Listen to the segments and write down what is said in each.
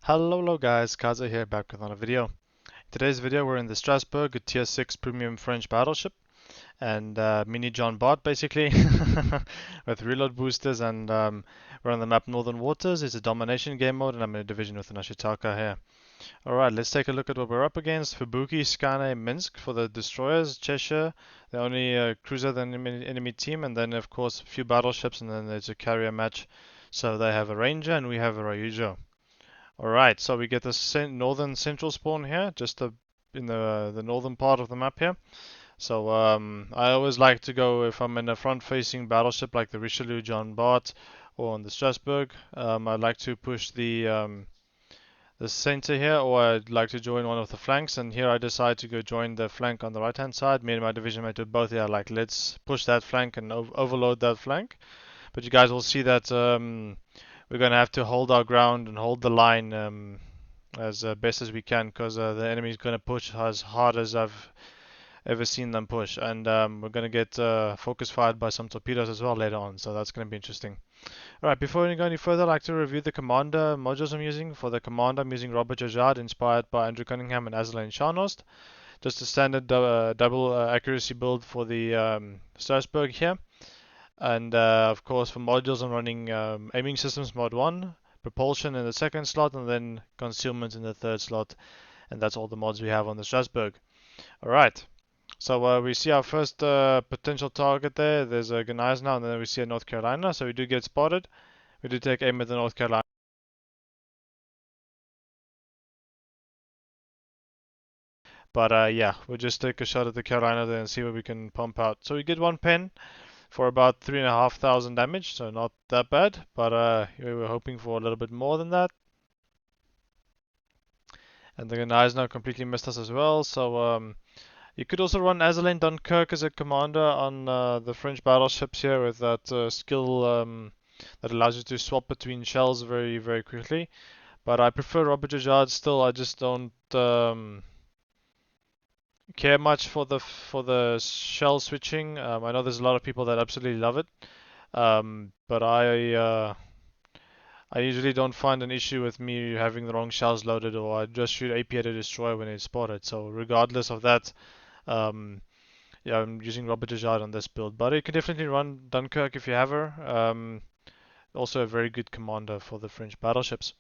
Hello guys, KaiZerZan here, back with another video. In today's video we're in the Strasbourg, a tier 6 premium French battleship and mini John Bart basically with reload boosters, and we're on the map Northern Waters. It's a domination game mode and I'm in a division with an Ashitaka here. Alright, let's take a look at what we're up against. Fubuki, Scharnhorst, Minsk for the destroyers, Cheshire, the only cruiser of the enemy team, and then of course a few battleships, and then there's a carrier match. So they have a ranger and we have a Ryujo. Alright, so we get the northern central spawn here, just in the northern part of the map here. So I always like to go, if I'm in a front-facing battleship like the Richelieu John Bart or on the Strasbourg, I like to push the center here, or I'd like to join one of the flanks, and here I decide to go join the flank on the right-hand side. Me and my division mate do both here, like let's push that flank and overload that flank. But you guys will see that we're going to have to hold our ground and hold the line as best as we can, because the enemy is going to push as hard as I've ever seen them push, and we're going to get focus fired by some torpedoes as well later on, so that's going to be interesting. Alright, before we go any further, I'd like to review the commander modules I'm using. For the commander, I'm using Robert Jaujard, inspired by Andrew Cunningham and Azela and Scharnhorst. Just a standard double accuracy build for the Strasbourg here. And of course for modules I'm running aiming systems mod 1, propulsion in the second slot, and then concealment in the third slot. And that's all the mods we have on the Strasbourg. Alright, so we see our first potential target there. There's a Cunningham, and then we see a North Carolina, so we do get spotted. We do take aim at the North Carolina. But yeah, we'll just take a shot at the Carolina there and see what we can pump out. So we get one pen for about 3,500 damage, so not that bad, but we were hoping for a little bit more than that. And the guys now completely missed us as well, so you could also run Azelaine Dunkirk as a commander on the French battleships here, with that skill that allows you to swap between shells very, very quickly. But I prefer Robert Jaujard still. I just don't care much for the shell switching. I know there's a lot of people that absolutely love it, but I usually don't find an issue with me having the wrong shells loaded, or I just shoot AP at a destroyer when it's spotted. So regardless of that, yeah, I'm using Robert Jaujard on this build. But you can definitely run Dunkirk if you have her. Also a very good commander for the French battleships.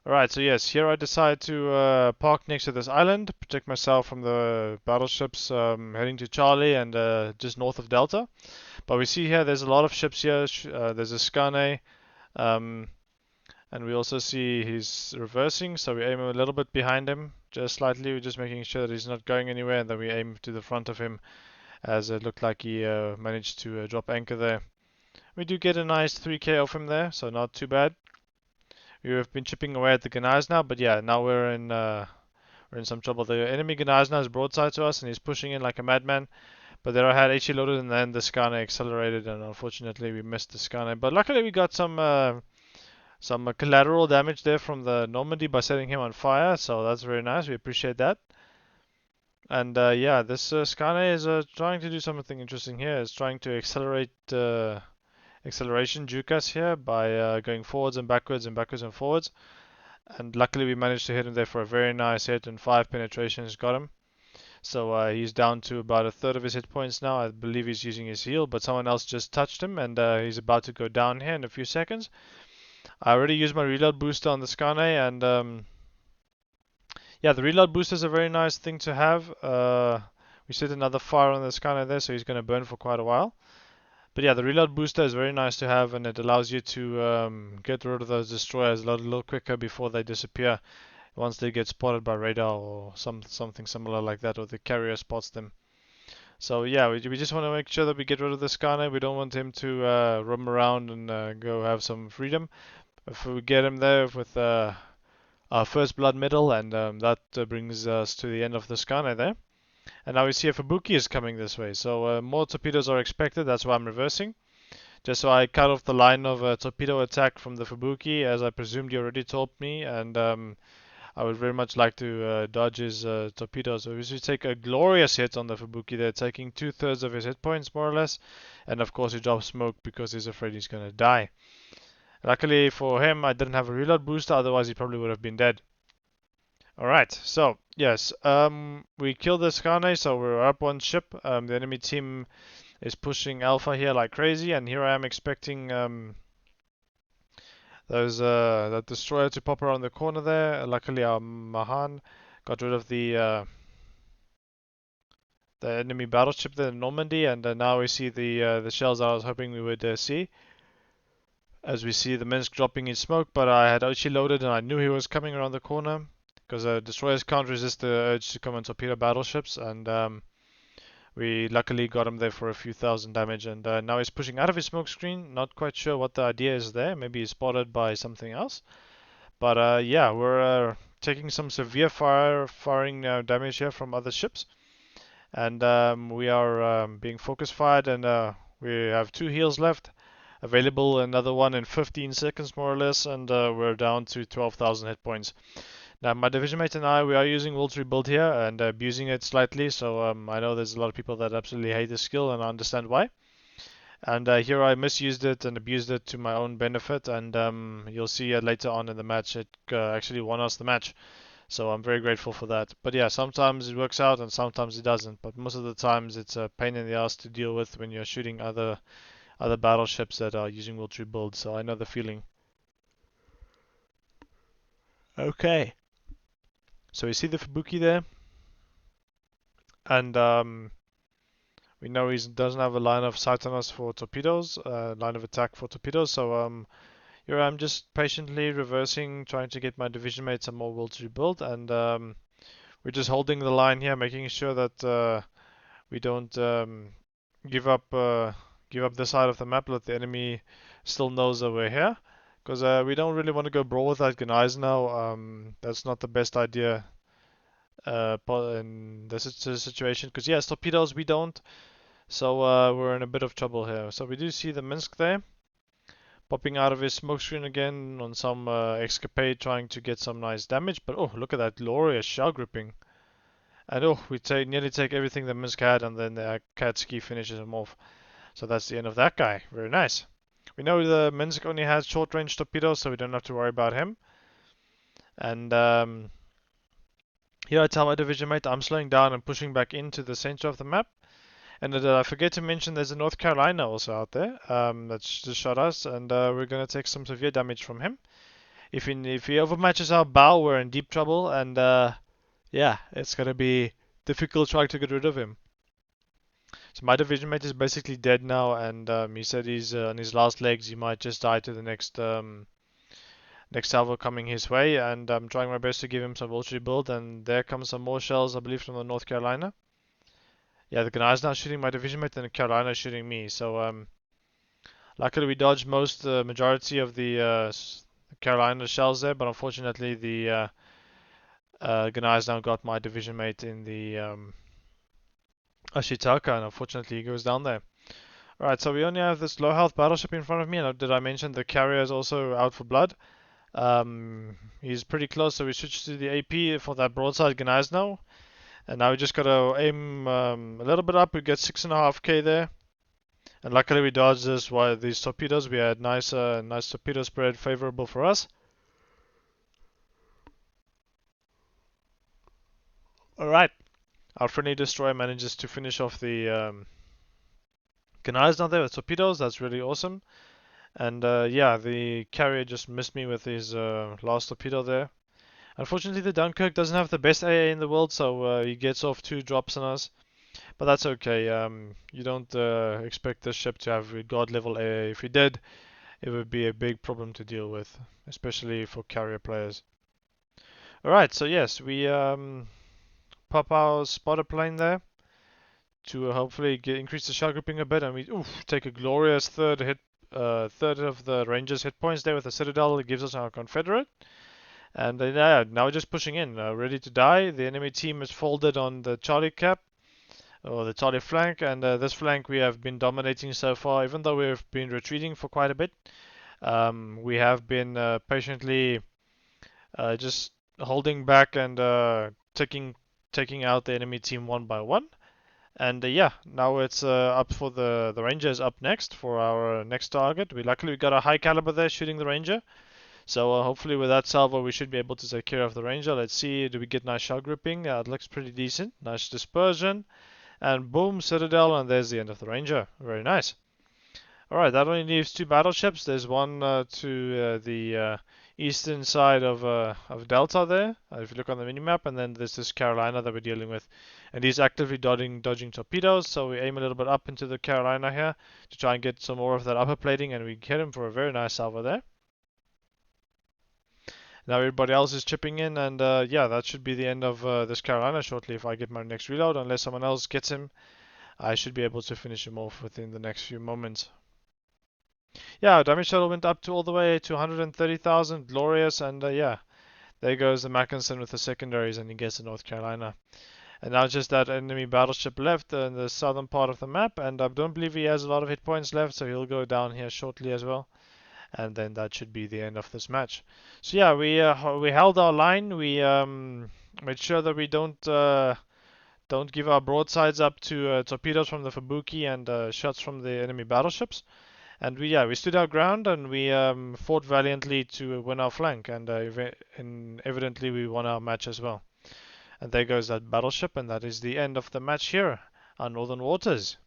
Alright, so yes, here I decide to park next to this island, protect myself from the battleships heading to Charlie and just north of Delta. But we see here there's a lot of ships here. There's a Scharnhorst, and we also see he's reversing, so we aim a little bit behind him, just slightly. We're just making sure that he's not going anywhere, and then we aim to the front of him, as it looked like he managed to drop anchor there. We do get a nice 3k off him there, so not too bad. We have been chipping away at the Gnaz now, but yeah, now we're in some trouble. The enemy Gnaz now is broadside to us, and he's pushing in like a madman. But there I had HE loaded, and then the Scharnhorst accelerated, and unfortunately we missed the Scharnhorst. But luckily we got some collateral damage there from the Normandy by setting him on fire, so that's very nice. We appreciate that. And yeah, this Scharnhorst is trying to do something interesting here. It's trying to accelerate acceleration juke us here by going forwards and backwards and backwards and forwards. And luckily we managed to hit him there for a very nice hit, and 5 penetrations got him. So he's down to about a third of his hit points now. I believe he's using his heal, but someone else just touched him, and he's about to go down here in a few seconds. I already used my reload booster on the Scharnhorst, and yeah, the reload booster is a very nice thing to have. We set another fire on the Scharnhorst there, so he's going to burn for quite a while. But yeah, the reload booster is very nice to have, and it allows you to get rid of those destroyers a little quicker before they disappear, once they get spotted by radar or something similar like that, or the carrier spots them. So yeah, we just want to make sure that we get rid of the Scharnhorst. We don't want him to roam around and go have some freedom. If we get him there with our first blood medal, and that brings us to the end of the Scharnhorst there. And now we see a Fubuki is coming this way, so more torpedoes are expected. That's why I'm reversing, just so I cut off the line of torpedo attack from the Fubuki, as I presumed you already told me, and I would very much like to dodge his torpedoes. So we should take a glorious hit on the Fubuki there, taking 2/3 of his hit points more or less, and of course he drops smoke because he's afraid he's going to die. Luckily for him, I didn't have a reload booster, otherwise he probably would have been dead. Alright, so yes, we killed the Scharnhorst, so we're up one ship. The enemy team is pushing Alpha here like crazy, and here I am expecting that destroyer to pop around the corner there. Luckily, our Mahan got rid of the enemy battleship there in Normandy, and now we see the shells I was hoping we would see. As we see the Minsk dropping in smoke, but I had Ochi loaded and I knew he was coming around the corner because destroyers can't resist the urge to come and torpedo battleships, and we luckily got him there for a few thousand damage, and now he's pushing out of his smoke screen. Not quite sure what the idea is there. Maybe he's spotted by something else. But yeah, we're taking some severe firing damage here from other ships, and we are being focus fired, and we have 2 heals left. Available another one in 15 seconds more or less, and we're down to 12,000 hit points. Now my division mate and I, we are using Will to Rebuild here and abusing it slightly, so I know there's a lot of people that absolutely hate this skill, and I understand why. And here I misused it and abused it to my own benefit, and you'll see later on in the match it actually won us the match. So I'm very grateful for that. But yeah, sometimes it works out and sometimes it doesn't. But most of the times it's a pain in the ass to deal with when you're shooting other battleships that are using Will to Rebuild. So I know the feeling. Okay. So you see the Fubuki there, and we know he doesn't have a line of sight on us for torpedoes, line of attack for torpedoes. So here I'm just patiently reversing, trying to get my division mate some more Will to Rebuild, and we're just holding the line here, making sure that we don't give up this side of the map. Let the enemy still knows that we're here, because we don't really want to go brawl with that Gneiss now. That's not the best idea in this situation, because yes, torpedoes we don't, so we're in a bit of trouble here. So we do see the Minsk there, popping out of his smoke screen again on some escapade, trying to get some nice damage. But oh, look at that glorious shell gripping. And oh, we nearly take everything the Minsk had, and then the Katsuki finishes him off. So that's the end of that guy. Very nice. We know the Minsk only has short-range torpedoes, so we don't have to worry about him. And here I tell my division mate I'm slowing down and pushing back into the center of the map. And I forget to mention there's a North Carolina also out there that's just shot us, and we're going to take some severe damage from him. If he overmatches our bow, we're in deep trouble, and yeah, it's going to be difficult trying to get rid of him. So my division mate is basically dead now, and he said he's on his last legs. He might just die to the next salvo coming his way, and I'm trying my best to give him some Will to Rebuild. And there comes some more shells, I believe, from the North Carolina. Yeah, the Gneiss now shooting my division mate, and the Carolina shooting me. So luckily we dodged the majority of the Carolina shells there, but unfortunately the Gneiss now got my division mate in the Ashitaka, and unfortunately he goes down there. Alright, so we only have this low health battleship in front of me, and did I mention the carrier is also out for blood? He's pretty close, so we switch to the AP for that broadside Gneiss now. And now we just gotta aim a little bit up. We get 6.5k there, and luckily we dodged these torpedoes. We had nice torpedo spread, favorable for us. All right, our friendly destroyer manages to finish off the Gneiss down there with torpedoes. That's really awesome. And yeah, the carrier just missed me with his last torpedo there. Unfortunately, the Dunkirk doesn't have the best AA in the world, so he gets off 2 drops on us. But that's okay. You don't expect this ship to have god level AA. If he did, it would be a big problem to deal with, especially for carrier players. Alright, so yes, we pop our spotter plane there to hopefully increase the shell grouping a bit, and we take a glorious third of the Rangers hit points there with the Citadel. It gives us our Confederate. And yeah, now we're just pushing in, ready to die. The enemy team is folded on the Charlie cap, or the Charlie flank, and this flank we have been dominating so far, even though we've been retreating for quite a bit. We have been patiently just holding back and taking out the enemy team one by one. And yeah, now it's up for the Ranger is up next for our next target. We got a high caliber there shooting the Ranger. So hopefully with that salvo we should be able to take care of the Ranger. Let's see, do we get nice shell grouping? It looks pretty decent. Nice dispersion. And boom, Citadel, and there's the end of the Ranger. Very nice. Alright, that only leaves 2 battleships. There's one to the eastern side of Delta there, if you look on the minimap, and then there's this Carolina that we're dealing with. And he's actively dodging torpedoes, so we aim a little bit up into the Carolina here to try and get some more of that upper plating, and we hit him for a very nice salvo there. Now everybody else is chipping in, and yeah, that should be the end of this Carolina shortly if I get my next reload. Unless someone else gets him, I should be able to finish him off within the next few moments. Yeah, damage total went up to all the way to 130,000. Glorious, and yeah, there goes the Mackinson with the secondaries, and he gets to North Carolina. And now just that enemy battleship left in the southern part of the map, and I don't believe he has a lot of hit points left, so he'll go down here shortly as well. And then that should be the end of this match. So yeah, we held our line. We made sure that we don't give our broadsides up to torpedoes from the Fubuki and shots from the enemy battleships. And we stood our ground, and we fought valiantly to win our flank, and evidently we won our match as well. And there goes that battleship, and that is the end of the match here on Northern Waters.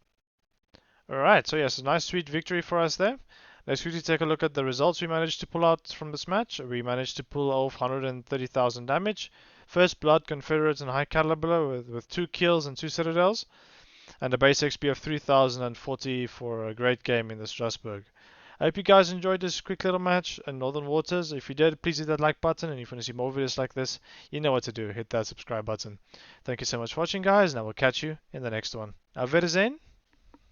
Alright, so yes, a nice sweet victory for us there. Let's quickly take a look at the results we managed to pull out from this match. We managed to pull off 130,000 damage. First blood, Confederates and high caliber with 2 kills and 2 citadels. And a base XP of 3040 for a great game in the Strasbourg. I hope you guys enjoyed this quick little match in Northern Waters. If you did, please hit that like button, and if you want to see more videos like this, you know what to do. Hit that subscribe button. Thank you so much for watching, guys, and I will catch you in the next one. Auf Wiedersehen.